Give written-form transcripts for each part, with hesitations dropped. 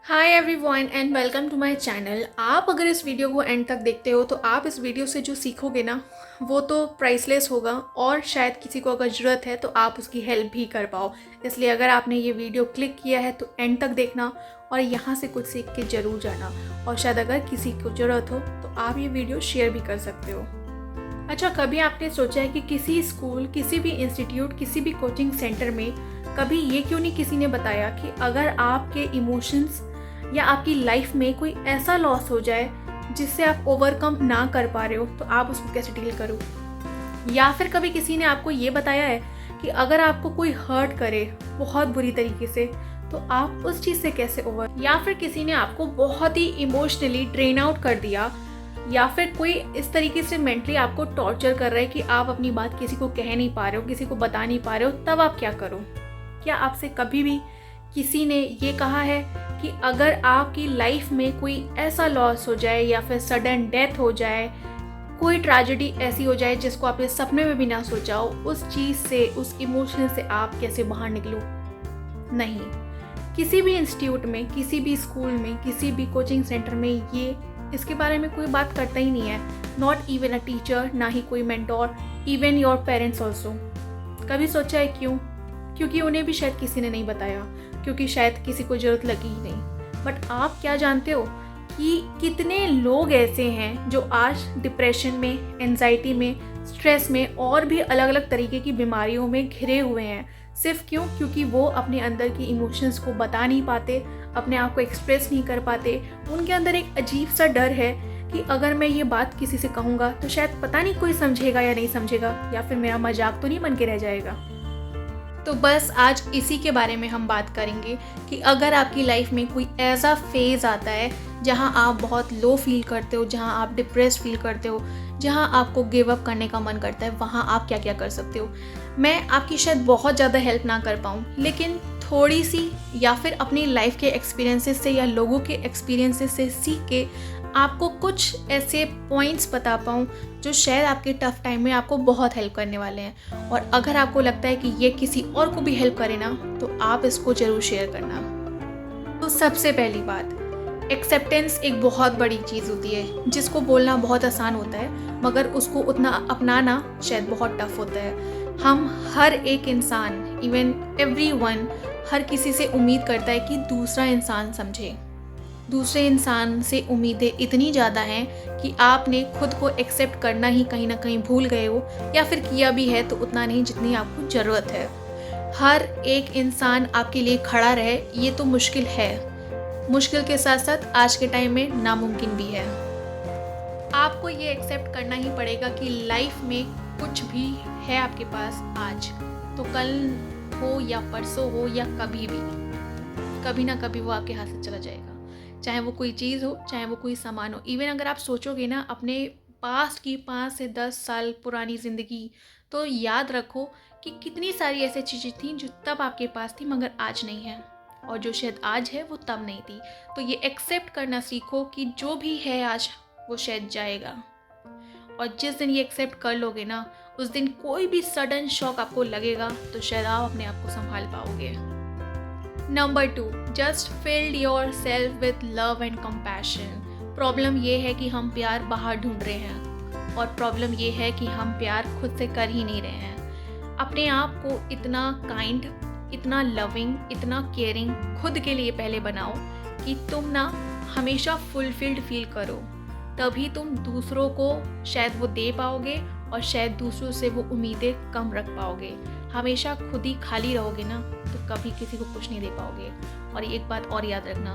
Hi everyone and welcome to my channel. आप अगर इस वीडियो को एंड तक देखते हो तो आप इस वीडियो से जो सीखोगे ना वो तो प्राइसलेस होगा और शायद किसी को अगर ज़रूरत है तो आप उसकी हेल्प भी कर पाओ। इसलिए अगर आपने ये वीडियो क्लिक किया है तो एंड तक देखना और यहाँ से कुछ सीख के ज़रूर जाना। और शायद अगर किसी को ज़रूरत हो तो आप ये वीडियो शेयर भी कर सकते हो। अच्छा, कभी आपने सोचा है कि किसी स्कूल, किसी भी इंस्टीट्यूट, किसी भी कोचिंग सेंटर में कभी ये क्यों नहीं किसी ने बताया कि अगर आपके इमोशंस या आपकी लाइफ में कोई ऐसा लॉस हो जाए जिससे आप ओवरकम ना कर पा रहे हो तो आप उसको कैसे डील करो। या फिर कभी किसी ने आपको ये बताया है कि अगर आपको कोई हर्ट करे बहुत बुरी तरीके से तो आप उस चीज़ से कैसे ओवर। या फिर किसी ने आपको बहुत ही इमोशनली ड्रेन आउट कर दिया या फिर कोई इस तरीके से मेंटली आपको टॉर्चर कर रहा है कि आप अपनी बात किसी को कह नहीं पा रहे हो, किसी को बता नहीं पा रहे हो, तब आप क्या करो। क्या आपसे कभी भी किसी ने ये कहा है कि अगर आपकी लाइफ में कोई ऐसा लॉस हो जाए या फिर सडन डेथ हो जाए, कोई ट्रेजेडी ऐसी हो जाए जिसको आपने सपने में भी ना सोचा हो, उस चीज़ से, उस इमोशन से आप कैसे बाहर निकलो। नहीं, किसी भी इंस्टीट्यूट में, किसी भी स्कूल में, किसी भी कोचिंग सेंटर में ये इसके बारे में कोई बात करता ही नहीं है। नॉट इवन अ टीचर, ना ही कोई mentor, even your parents also. कभी सोचा है क्यों? क्योंकि उन्हें भी शायद किसी ने नहीं बताया, क्योंकि शायद किसी को ज़रूरत लगी ही नहीं। बट आप क्या जानते हो कि कितने लोग ऐसे हैं जो आज डिप्रेशन में, एंजाइटी में, स्ट्रेस में और भी अलग अलग तरीके की बीमारियों में घिरे हुए हैं। सिर्फ क्यों? क्योंकि वो अपने अंदर की इमोशंस को बता नहीं पाते, अपने आप को एक्सप्रेस नहीं कर पाते। उनके अंदर एक अजीब सा डर है कि अगर मैं ये बात किसी से कहूँगा तो शायद पता नहीं कोई समझेगा या नहीं समझेगा, या फिर मेरा मजाक तो नहीं बन के रह जाएगा। तो बस आज इसी के बारे में हम बात करेंगे कि अगर आपकी लाइफ में कोई ऐसा फेज़ आता है जहां आप बहुत लो फील करते हो, जहां आप डिप्रेस फील करते हो, जहां आपको गिव अप करने का मन करता है, वहां आप क्या क्या कर सकते हो। मैं आपकी शायद बहुत ज़्यादा हेल्प ना कर पाऊँ, लेकिन थोड़ी सी या फिर अपनी लाइफ के एक्सपीरियंसेस से या लोगों के एक्सपीरियंसेस से सीख के आपको कुछ ऐसे पॉइंट्स बता पाऊँ जो शायद आपके टफ टाइम में आपको बहुत हेल्प करने वाले हैं। और अगर आपको लगता है कि ये किसी और को भी हेल्प करे ना तो आप इसको ज़रूर शेयर करना। तो सबसे पहली बात, एक्सेप्टेंस एक बहुत बड़ी चीज़ होती है जिसको बोलना बहुत आसान होता है मगर उसको उतना अपनाना शायद बहुत टफ होता है। हम हर एक इंसान, इवन एवरीवन, हर किसी से उम्मीद करता है कि दूसरा इंसान समझे। दूसरे इंसान से उम्मीदें इतनी ज़्यादा हैं कि आपने खुद को एक्सेप्ट करना ही कहीं ना कहीं भूल गए हो, या फिर किया भी है तो उतना नहीं जितनी आपको ज़रूरत है। हर एक इंसान आपके लिए खड़ा रहे ये तो मुश्किल है, मुश्किल के साथ साथ आज के टाइम में नामुमकिन भी है। आपको ये एक्सेप्ट करना ही पड़ेगा कि लाइफ में कुछ भी है आपके पास आज, तो कल हो या परसों हो या कभी भी, कभी ना कभी वो आपके हाथ से चला जाएगा। चाहे वो कोई चीज़ हो, चाहे वो कोई सामान हो। इवन अगर आप सोचोगे ना अपने पास्ट की 5 से 10 साल पुरानी ज़िंदगी, तो याद रखो कि कितनी सारी ऐसी चीज़ें थी जो तब आपके पास थी मगर आज नहीं है, और जो शायद आज है वो तब नहीं थी। तो ये एक्सेप्ट करना सीखो कि जो भी है आज वो शायद जाएगा। और जिस दिन ये एक्सेप्ट कर लोगे ना, उस दिन कोई भी सडन शॉक आपको लगेगा तो शायद आप अपने आप को संभाल पाओगे। Number 2, just field your self with love and compassion. Problem ये है कि हम प्यार बाहर ढूंढ रहे हैं, और प्रॉब्लम ये है कि हम प्यार खुद से कर ही नहीं रहे हैं। अपने आप को इतना काइंड, इतना लविंग, इतना केयरिंग खुद के लिए पहले बनाओ कि तुम ना हमेशा फुलफिल्ड फील करो, तभी तुम दूसरों को शायद वो दे पाओगे और शायद दूसरों से वो उम्मीदें कम रख पाओगे। हमेशा खुद ही खाली रहोगे ना तो कभी किसी को कुछ नहीं दे पाओगे। और एक बात और याद रखना,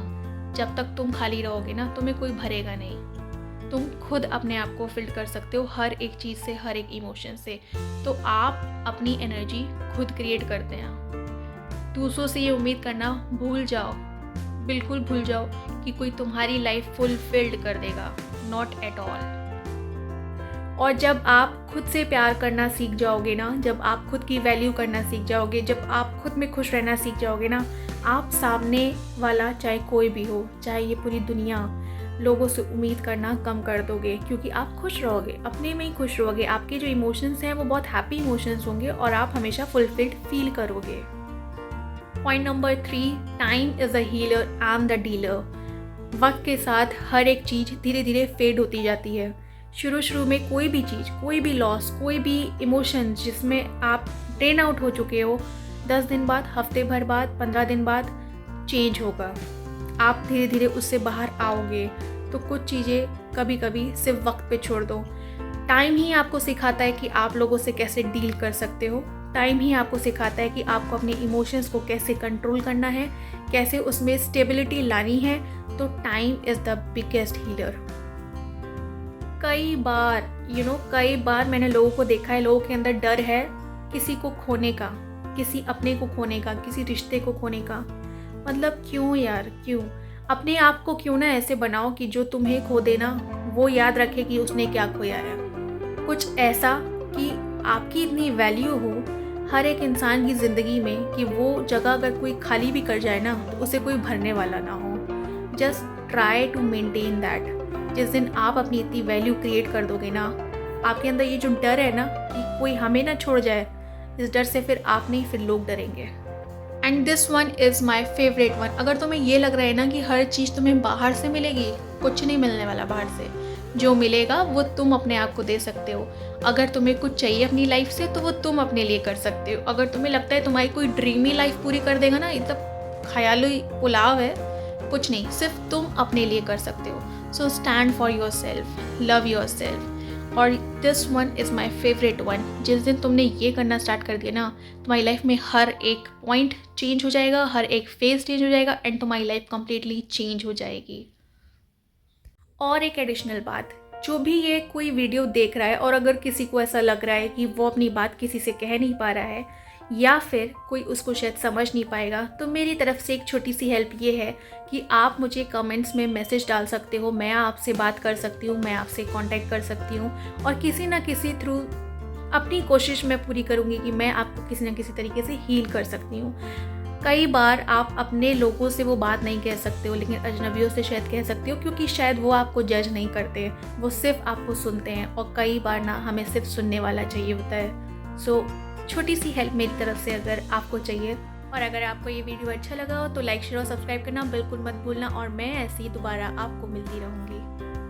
जब तक तुम खाली रहोगे ना तुम्हें कोई भरेगा नहीं। तुम खुद अपने आप को फिल कर सकते हो हर एक चीज़ से, हर एक इमोशन से। तो आप अपनी एनर्जी खुद क्रिएट करते हैं। दूसरों से ये उम्मीद करना भूल जाओ, बिल्कुल भूल जाओ कि कोई तुम्हारी लाइफ फुलफिल्ड कर देगा। Not at all. और जब आप खुद से प्यार करना सीख जाओगे ना, जब आप खुद की वैल्यू करना सीख जाओगे, जब आप खुद में खुश रहना सीख जाओगे ना, आप सामने वाला चाहे कोई भी हो, चाहे ये पूरी दुनिया, लोगों से उम्मीद करना कम कर दोगे, क्योंकि आप खुश रहोगे, अपने में ही खुश रहोगे। आपके जो इमोशंस हैं वो बहुत हैप्पी इमोशंस होंगे और आप हमेशा फुलफिल्ड फील करोगे। Point number 3, time is the healer and the dealer. वक्त के साथ हर एक चीज़ धीरे धीरे फेड होती जाती है। शुरू में कोई भी चीज़, कोई भी लॉस, कोई भी इमोशन जिसमें आप ड्रेन आउट हो चुके हो, 10 दिन बाद, हफ्ते भर बाद, 15 दिन बाद चेंज होगा। आप धीरे धीरे उससे बाहर आओगे। तो कुछ चीज़ें कभी कभी सिर्फ वक्त पे छोड़ दो। टाइम ही आपको सिखाता है कि आप लोगों से कैसे डील कर सकते हो। टाइम ही आपको सिखाता है कि आपको अपने इमोशंस को कैसे कंट्रोल करना है, कैसे उसमें स्टेबिलिटी लानी है। तो time is the biggest healer. कई बार मैंने लोगों को देखा है, लोगों के अंदर डर है किसी को खोने का, किसी अपने को खोने का, किसी रिश्ते को खोने का। मतलब क्यों यार, क्यों? अपने आप को क्यों ना ऐसे बनाओ कि जो तुम्हें खो देना वो याद रखे कि उसने क्या खोया है। कुछ ऐसा कि आपकी इतनी वैल्यू हो हर एक इंसान की ज़िंदगी में कि वो जगह अगर कोई खाली भी कर जाए ना तो उसे कोई भरने वाला ना हो। Just try to maintain that. जिस दिन आप अपनी इतनी वैल्यू क्रिएट कर दोगे ना, आपके अंदर ये जो डर है ना कि कोई हमें ना छोड़ जाए, इस डर से फिर आप नहीं, फिर लोग डरेंगे। And this one is my favourite one. अगर तुम्हें ये लग रहा है ना कि हर चीज़ तुम्हें बाहर से मिलेगी, कुछ नहीं मिलने वाला बाहर से। जो मिलेगा वो तुम अपने आप को दे सकते हो। अगर तुम्हें कुछ चाहिए अपनी लाइफ से तो वो तुम अपने लिए कर सकते हो। अगर तुम्हें लगता है तुम्हारी कोई ड्रीमी लाइफ पूरी कर देगा ना, ये तो ख्याली पुलाव है, कुछ नहीं, सिर्फ तुम अपने लिए कर सकते हो। So stand for yourself, love yourself. और this one is my favourite one. जिस दिन तुमने ये करना स्टार्ट कर दिया ना, तुम्हारी लाइफ में हर एक पॉइंट चेंज हो जाएगा, हर एक फेज चेंज हो जाएगा एंड तुम्हारी लाइफ कम्प्लीटली चेंज हो जाएगी। और एक एडिशनल बात, जो भी ये कोई वीडियो देख रहा है और अगर किसी को ऐसा लग रहा है कि वो अपनी बात किसी से कह नहीं पा रहा है या फिर कोई उसको शायद समझ नहीं पाएगा, तो मेरी तरफ से एक छोटी सी हेल्प ये है कि आप मुझे कमेंट्स में मैसेज डाल सकते हो। मैं आपसे बात कर सकती हूँ, मैं आपसे कांटेक्ट कर सकती हूँ और किसी ना किसी थ्रू अपनी कोशिश मैं पूरी करूँगी कि मैं आपको किसी ना किसी तरीके से हील कर सकती हूँ। कई बार आप अपने लोगों से वो बात नहीं कह सकते हो, लेकिन अजनबियों से शायद कह सकते हो, क्योंकि शायद वो आपको जज नहीं करते, वो सिर्फ आपको सुनते हैं। और कई बार ना हमें सिर्फ सुनने वाला चाहिए होता है। सो छोटी सी हेल्प मेरी तरफ से अगर आपको चाहिए। और अगर आपको ये वीडियो अच्छा लगा हो तो लाइक, शेयर और सब्सक्राइब करना बिल्कुल मत भूलना। और मैं ऐसे ही दोबारा आपको मिलती रहूँगी।